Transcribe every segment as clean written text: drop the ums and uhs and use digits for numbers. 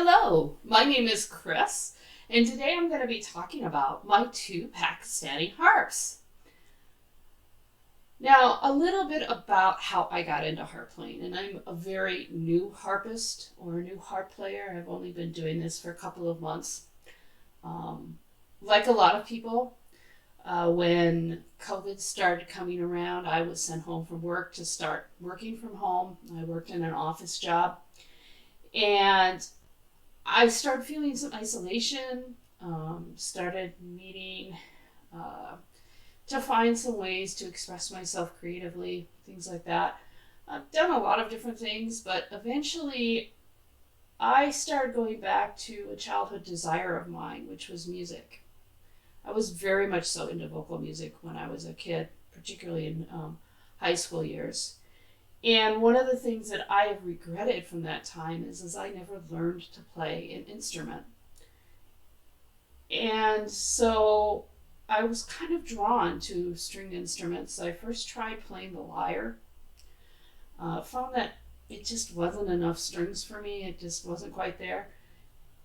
Hello, my name is Chris, and today I'm going to be talking about my two Pakistani harps. Now, a little bit about how I got into harp playing, and I'm a very new harpist or a new harp player. I've only been doing this for a couple of months. Um, like a lot of people, when COVID started coming around, I was sent home from work to start working from home. I worked in an office job, and I started feeling some isolation, started needing uh, to find some ways to express myself creatively, things like that. I've done a lot of different things, but eventually I started going back to a childhood desire of mine, which was music. I was very much so into vocal music when I was a kid, particularly in high school years. And one of the things that I have regretted from that time is I never learned to play an instrument. And so I was kind of drawn to stringed instruments. I first tried playing the lyre, found that it just wasn't enough strings for me, it just wasn't quite there.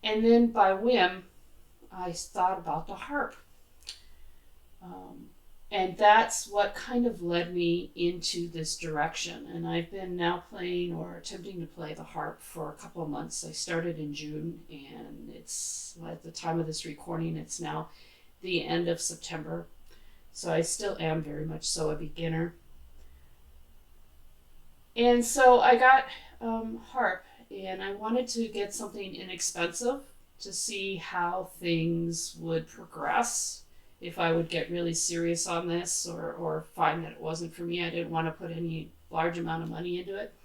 And then by whim, I thought about the harp. Um, and that's what kind of led me into this direction. And I've been now playing or attempting to play the harp for a couple of months. I started in June, and it's at the time of this recording, it's now the end of September. So I still am very much so a beginner. And so I got harp, and I wanted to get something inexpensive to see how things would progress if I would get really serious on this or find that it wasn't for me. I didn't want to put any large amount of money into it.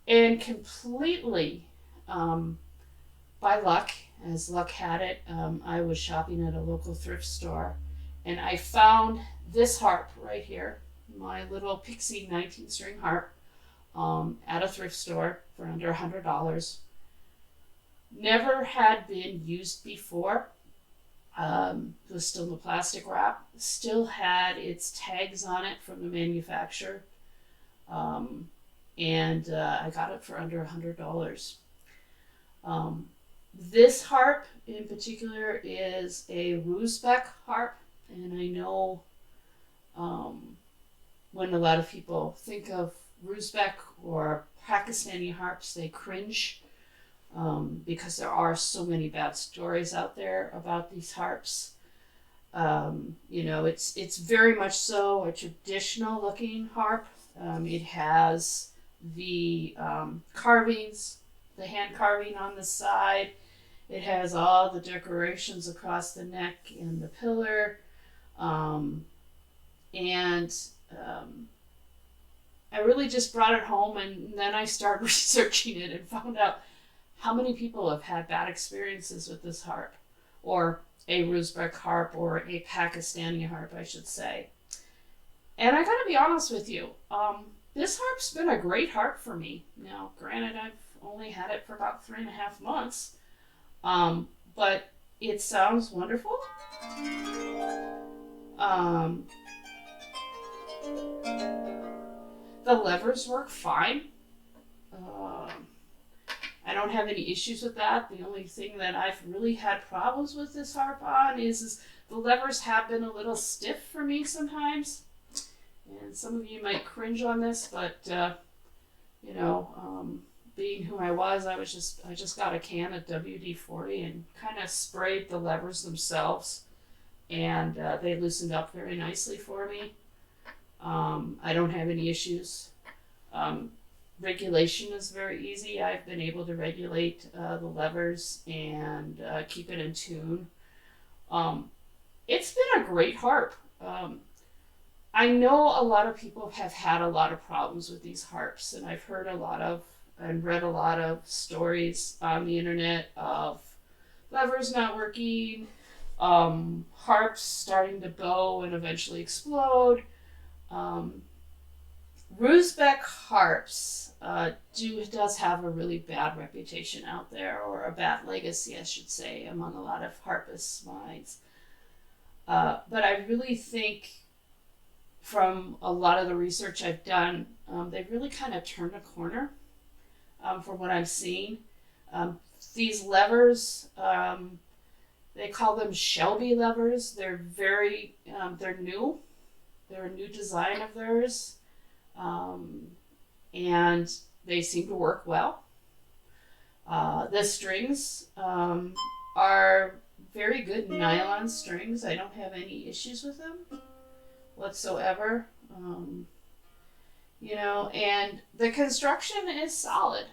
And completely by luck, as luck had it, I was shopping at a local thrift store, and I found this harp right here, my little Pixie 19-string harp, at a thrift store for under $100. Never had been used before. It was still in the plastic wrap, still had its tags on it from the manufacturer, and I got it for under $100. This harp in particular is a Rusbek harp, and I know when a lot of people think of Rusbek or Pakistani harps, they cringe because there are so many bad stories out there about these harps. It's very much so a traditional looking harp. It has the carvings, the hand carving on the side. It has all the decorations across the neck and the pillar. And I really just brought it home, and then I started researching it and found out how many people have had bad experiences with this harp, or a Rusbek harp, or a Pakistani harp, I should say. And I gotta be honest with you, this harp's been a great harp for me. Now, granted, I've only had it for about 3.5 months, but it sounds wonderful. Um, the levers work fine. I don't have any issues with that. The only thing that I've really had problems with this harp on is the levers have been a little stiff for me sometimes. And some of you might cringe on this, but being who I was, I just got a can of WD-40 and kind of sprayed the levers themselves, and they loosened up very nicely for me. I don't have any issues. Regulation is very easy. I've been able to regulate the levers and keep it in tune. It's been a great harp. I know a lot of people have had a lot of problems with these harps, and I've heard and read a lot of stories on the internet of levers not working, harps starting to bow and eventually explode. Rusbek harps does have a really bad reputation out there, or a bad legacy, I should say, among a lot of harpists' minds. But I really think, from a lot of the research I've done, they've really kind of turned a corner from what I'm seeing. These levers, they call them Shelby levers. They're new. They're a new design of theirs, and they seem to work well. The strings are very good nylon strings. I don't have any issues with them whatsoever. And the construction is solid.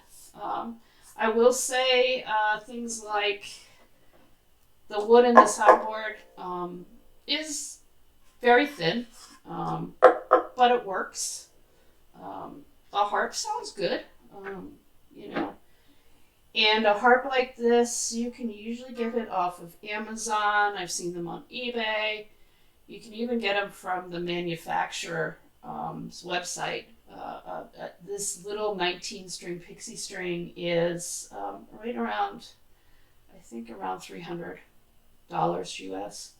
I will say things like the wood in the soundboard is very thin, but it works. A harp sounds good, you know. And a harp like this, you can usually get it off of Amazon. I've seen them on eBay. You can even get them from the manufacturer's website. This little 19-string pixie string is right around, I think, around $300 US.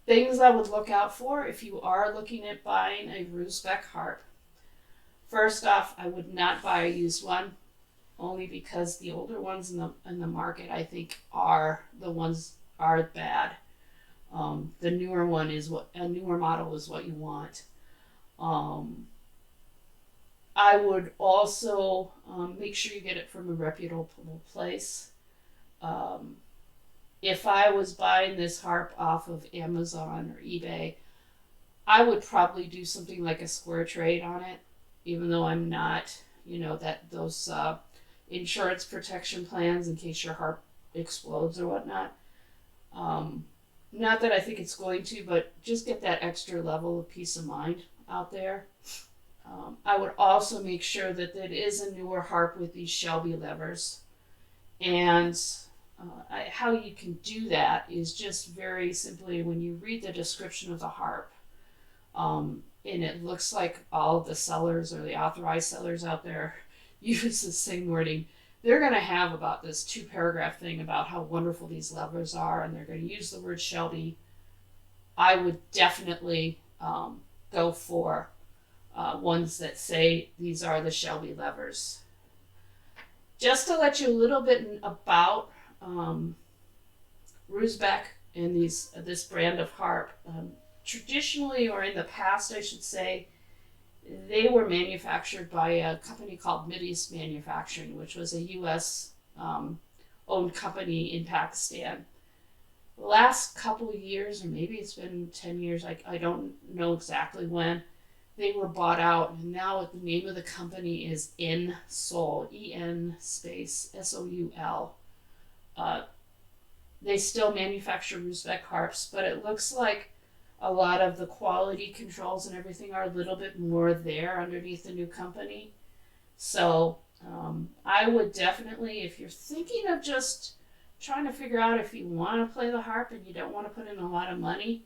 Things I would look out for if you are looking at buying a Rusbeck harp. First off, I would not buy a used one, only because the older ones in the market, I think, are bad. The newer one is a newer model is what you want. I would also make sure you get it from a reputable place. If I was buying this harp off of Amazon or eBay, I would probably do something like a square trade on it, even though I'm not, those insurance protection plans in case your harp explodes or whatnot. Not that I think it's going to, but just get that extra level of peace of mind out there. I would also make sure that it is a newer harp with these Shelby levers. And how you can do that is just very simply when you read the description of the harp, and it looks like all of the sellers or the authorized sellers out there use the same wording. They're going to have about this 2-paragraph thing about how wonderful these levers are, and they're going to use the word Shelby. I would definitely go for ones that say these are the Shelby levers. Just to let you a little bit about Rusbeck and this brand of harp. Traditionally, or in the past, I should say, they were manufactured by a company called Mideast Manufacturing, which was a U.S. Owned company in Pakistan. The last couple of years, or maybe it's been 10 years, I don't know exactly when, they were bought out, and now the name of the company is Soul, E-N space S-O-U-L. They still manufacture Rusbeck harps, but it looks like a lot of the quality controls and everything are a little bit more there underneath the new company. So I would definitely, if you're thinking of just trying to figure out if you want to play the harp and you don't want to put in a lot of money,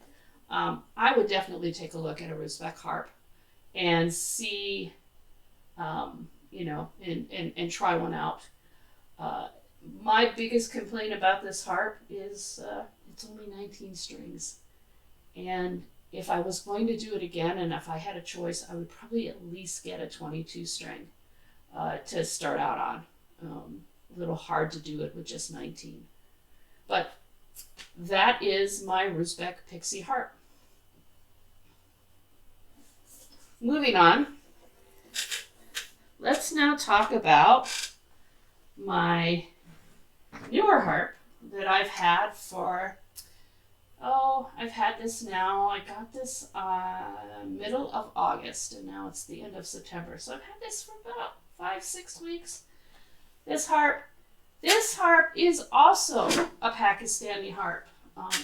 I would definitely take a look at a Rusbeck harp and see, and try one out. My biggest complaint about this harp is it's only 19 strings. And if I was going to do it again, and if I had a choice, I would probably at least get a 22 string to start out on. A little hard to do it with just 19. But that is my Rusbeck Pixie harp. Moving on, let's now talk about my newer harp that I've had for, I've had this now. I got this middle of August, and now it's the end of September. So I've had this for about 5-6 weeks. This harp is also a Pakistani harp.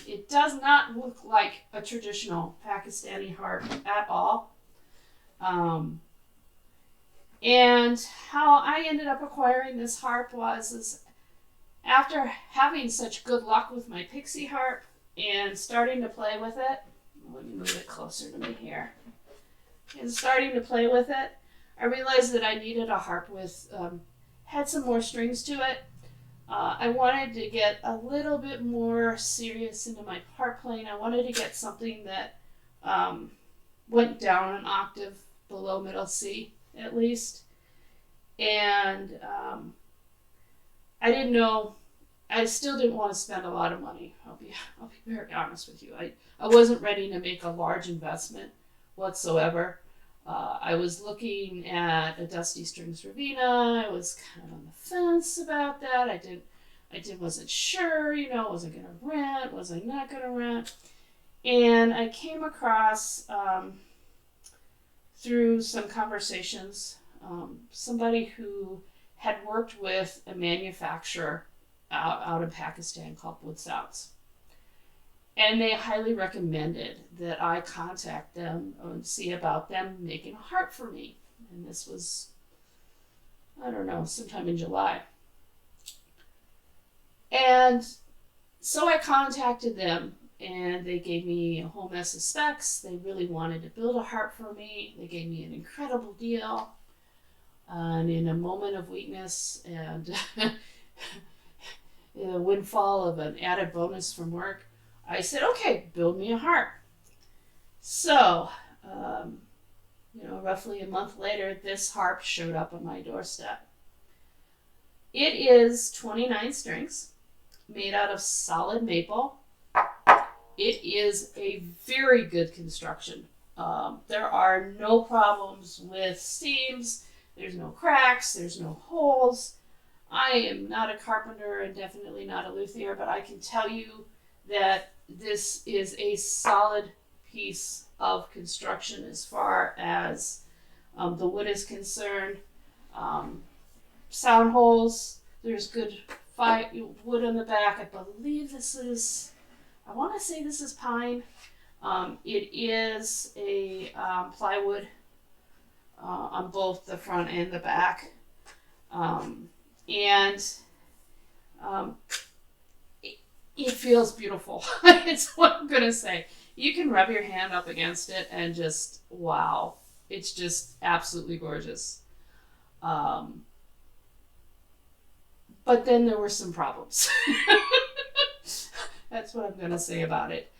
It does not look like a traditional Pakistani harp at all. And how I ended up acquiring this harp was after having such good luck with my Pixie harp and starting to play with it. Let me move it closer to me here. And starting to play with it, I realized that I needed a harp with had some more strings to it. I wanted to get a little bit more serious into my harp playing. I wanted to get something that went down an octave below middle C, at least. And I didn't know. I still didn't want to spend a lot of money. I'll be very honest with you. I wasn't ready to make a large investment whatsoever. I was looking at a Dusty Strings Ravina. I was kind of on the fence about that. Wasn't sure. Was I gonna rent? Was I not gonna rent? And I came across through some conversations somebody who had worked with a manufacturer out in Pakistan called Wood Sounds. And they highly recommended that I contact them and see about them making a harp for me. And this was, I don't know, sometime in July. And so I contacted them, and they gave me a whole mess of specs. They really wanted to build a harp for me. They gave me an incredible deal. And in a moment of weakness and the windfall of an added bonus from work, I said, okay, build me a harp. So, roughly a month later, this harp showed up on my doorstep. It is 29 strings, made out of solid maple. It is a very good construction. There are no problems with seams. There's no cracks. There's no holes. I am not a carpenter and definitely not a luthier, but I can tell you that this is a solid piece of construction as far as the wood is concerned. Sound holes, there's good wood on the back. I believe I want to say this is pine. It is a plywood on both the front and the back. It feels beautiful. It's what I'm going to say. You can rub your hand up against it and just, wow. It's just absolutely gorgeous. But then there were some problems. That's what I'm going to say about it.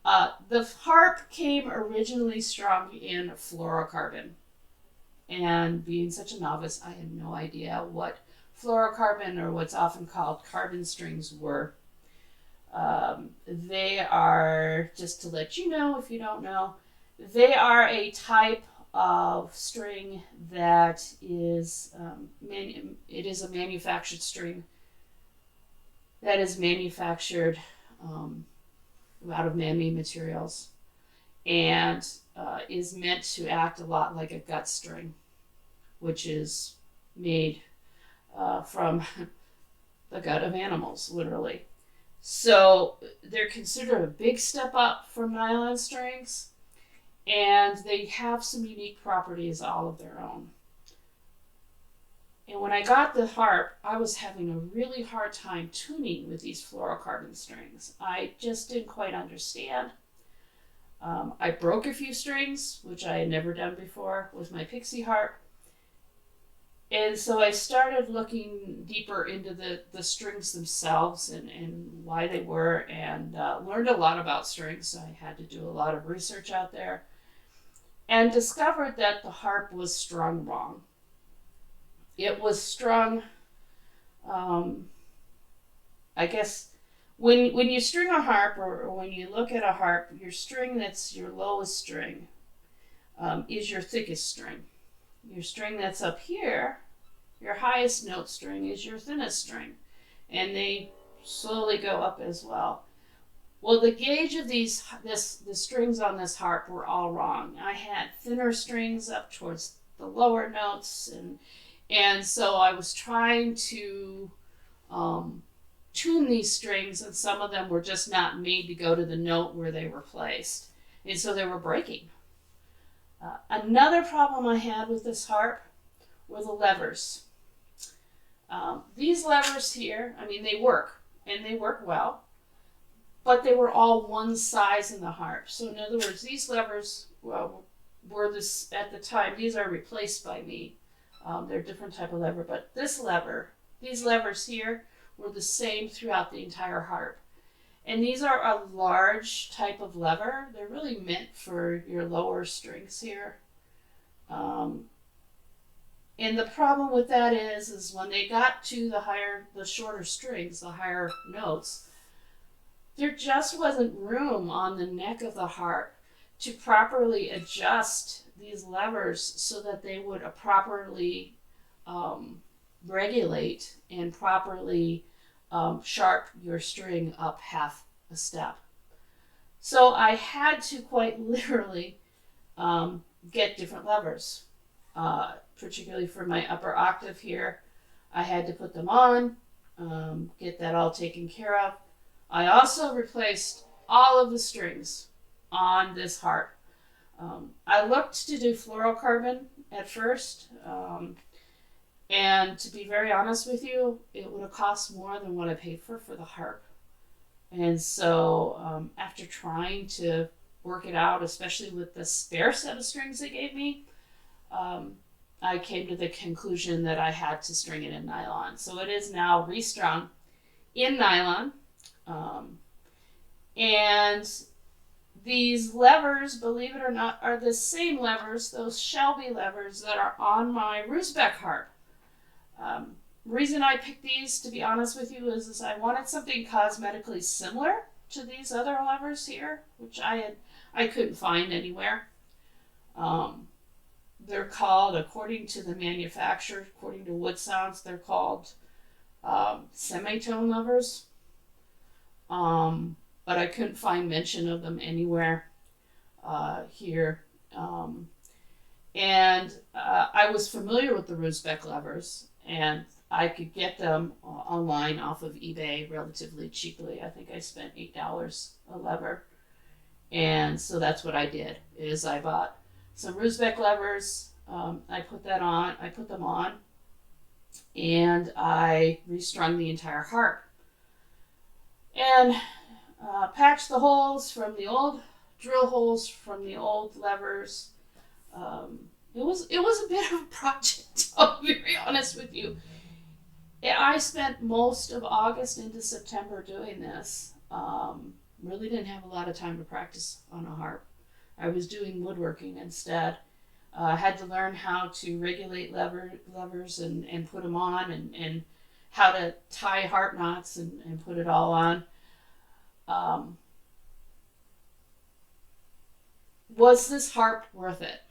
The harp came originally strung in fluorocarbon. And being such a novice, I had no idea what fluorocarbon, or what's often called carbon strings, were. They are, just to let you know if you don't know, they are a type of string that is, it is a manufactured string that is manufactured out of man-made materials, and is meant to act a lot like a gut string, which is made from the gut of animals, literally. So they're considered a big step up from nylon strings, and they have some unique properties all of their own. And when I got the harp, I was having a really hard time tuning with these fluorocarbon strings. I just didn't quite understand. I broke a few strings, which I had never done before with my Pixie harp. And so I started looking deeper into the strings themselves and why they were, and learned a lot about strings. I had to do a lot of research out there, and discovered that the harp was strung wrong. It was strung, I guess, when you string a harp, or when you look at a harp, your string that's your lowest string is your thickest string. Your string that's up here, your highest note string, is your thinnest string. And they slowly go up as well. Well, the gauge of the strings on this harp were all wrong. I had thinner strings up towards the lower notes, and so I was trying to tune these strings, and some of them were just not made to go to the note where they were placed. And so they were breaking. Another problem I had with this harp were the levers. These levers here, I mean, they work, and they work well, but they were all one size in the harp. So in other words, these levers were this at the time. These are replaced by me. They're a different type of lever, but these levers here were the same throughout the entire harp. And these are a large type of lever. They're really meant for your lower strings here. And the problem with that is when they got to the shorter strings, the higher notes, there just wasn't room on the neck of the harp to properly adjust these levers so that they would properly um, regulate and properly sharp your string up half a step. So I had to quite literally get different levers, particularly for my upper octave here. I had to put them on, get that all taken care of. I also replaced all of the strings on this harp. I looked to do fluorocarbon at first, and to be very honest with you, it would have cost more than what I paid for the harp. And so after trying to work it out, especially with the spare set of strings they gave me, I came to the conclusion that I had to string it in nylon. So it is now restrung in nylon. And these levers, believe it or not, are the same levers, those Shelby levers that are on my Rusbeck harp. Reason I picked these, to be honest with you, is I wanted something cosmetically similar to these other levers here, which I couldn't find anywhere. They're called, according to the manufacturer, according to Wood Sounds, they're called semitone levers. But I couldn't find mention of them anywhere here. And I was familiar with the Rusbeck levers, and I could get them online off of eBay relatively cheaply. I think I spent $8 a lever. And so that's what I did, is I bought some Rusbeck levers. I put them on, and I restrung the entire harp. And patched the holes from the old drill holes from the old levers. It was a bit of a project, I'll be very honest with you. I spent most of August into September doing this. Really didn't have a lot of time to practice on a harp. I was doing woodworking instead. I had to learn how to regulate levers and put them on, and how to tie harp knots and put it all on. Was this harp worth it?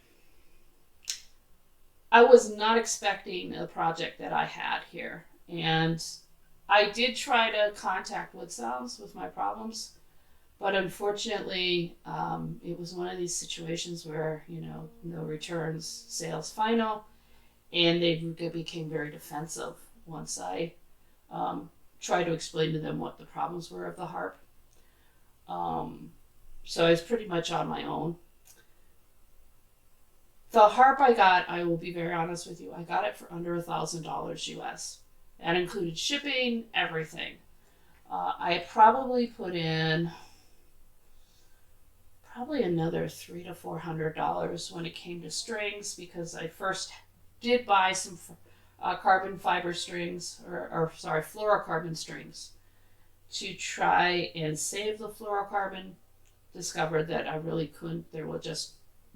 I was not expecting the project that I had here, and I did try to contact Wood Sounds with my problems, but unfortunately, it was one of these situations where, no returns, sales final, and they became very defensive once I tried to explain to them what the problems were of the harp. So I was pretty much on my own. The harp I got, I will be very honest with you, I got it for under $1,000 US. That included shipping, everything. I probably put in another $300 to $400 when it came to strings, because I first did buy some carbon fiber strings, or fluorocarbon strings, to try and save the fluorocarbon. Discovered that I really couldn't. There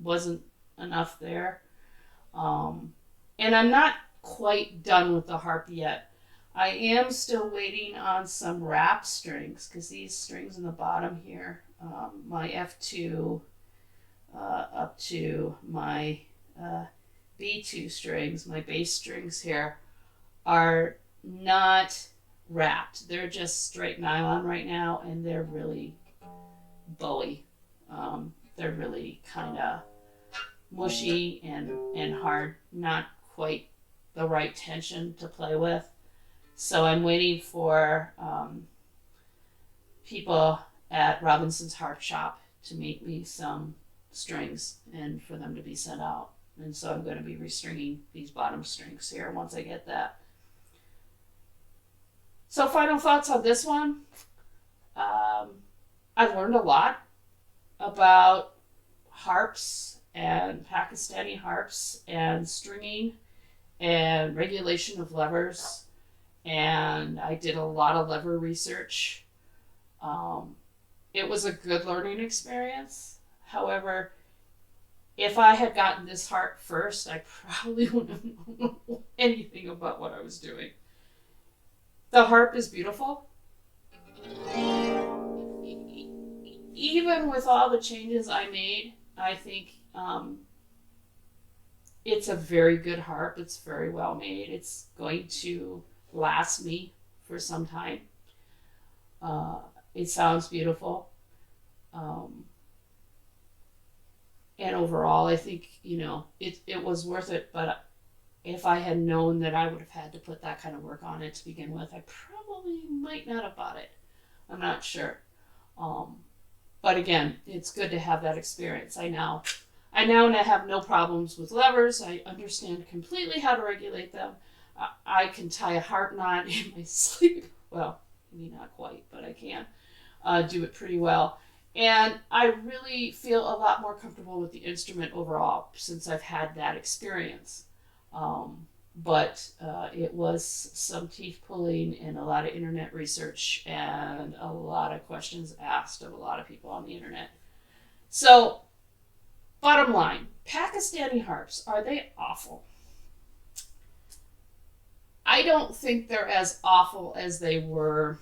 wasn't enough there. And I'm not quite done with the harp yet. I am still waiting on some wrap strings, because these strings in the bottom here, my F2 up to my B2 strings, my bass strings here, are not wrapped. They're just straight nylon right now, and they're really bowy. They're really kind of mushy and hard, not quite the right tension to play with. So I'm waiting for people at Robinson's Harp Shop to make me some strings and for them to be sent out. And so I'm going to be restringing these bottom strings here once I get that. So final thoughts on this one. I've learned a lot about harps and Pakistani harps and stringing and regulation of levers, and I did a lot of lever research. It was a good learning experience. However, If I had gotten this harp first, I probably wouldn't have known anything about what I was doing. The harp is beautiful. Even with all the changes I made, I think it's a very good harp. It's very well made. It's going to last me for some time. Uh, it sounds beautiful. Um, and overall, I think, it was worth it. But if I had known that I would have had to put that kind of work on it to begin with, I probably might not have bought it. I'm not sure. Um, but again, it's good to have that experience. I now have no problems with levers. I understand completely how to regulate them. I can tie a harp knot in my sleep. Well, maybe not quite, but I can do it pretty well. And I really feel a lot more comfortable with the instrument overall since I've had that experience. But it was some teeth pulling and a lot of internet research and a lot of questions asked of a lot of people on the internet. So, bottom line, Pakistani harps, are they awful? I don't think they're as awful as they were,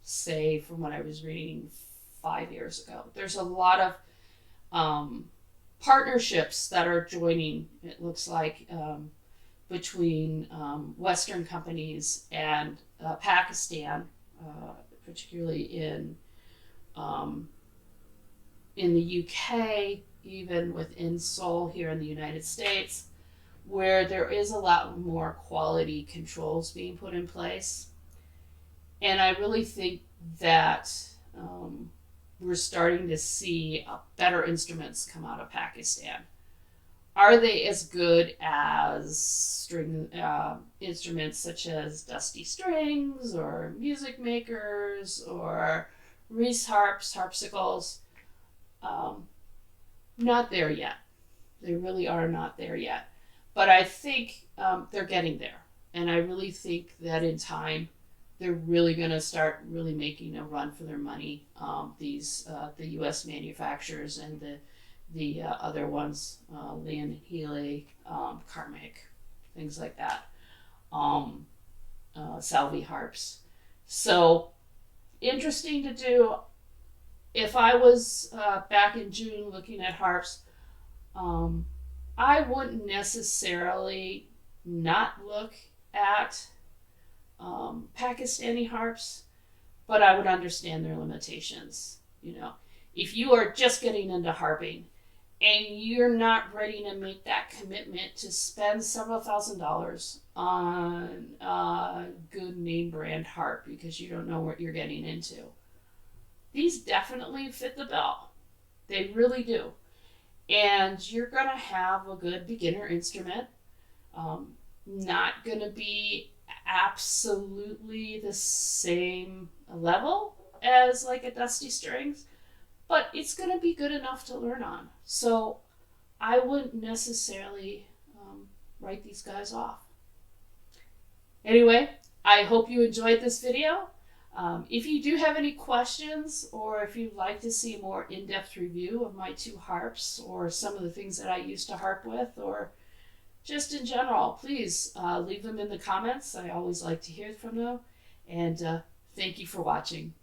say, from what I was reading 5 years ago. There's a lot of partnerships that are joining, it looks like, between Western companies and Pakistan, particularly in the UK, even within Seoul here in the United States, where there is a lot more quality controls being put in place. And I really think that we're starting to see better instruments come out of Pakistan. Are they as good as string instruments such as Dusty Strings or Music Makers or Reese harps, harpsicles? Not there yet. They really are not there yet. But I think they're getting there. And I really think that in time, they're really going to start really making a run for their money. The U.S. manufacturers and the other ones, Lynn, Healy, Karmic, things like that, Salvi harps. So interesting to do. If I was back in June looking at harps, I wouldn't necessarily not look at Pakistani harps, but I would understand their limitations. If you are just getting into harping and you're not ready to make that commitment to spend several $1,000s on a good name brand harp because you don't know what you're getting into, these definitely fit the bill. They really do. And you're going to have a good beginner instrument. Not going to be absolutely the same level as like a Dusty Strings, but it's going to be good enough to learn on. So I wouldn't necessarily write these guys off. Anyway, I hope you enjoyed this video. If you do have any questions, or if you'd like to see a more in-depth review of my two harps or some of the things that I used to harp with, or just in general, please leave them in the comments. I always like to hear from them. And thank you for watching.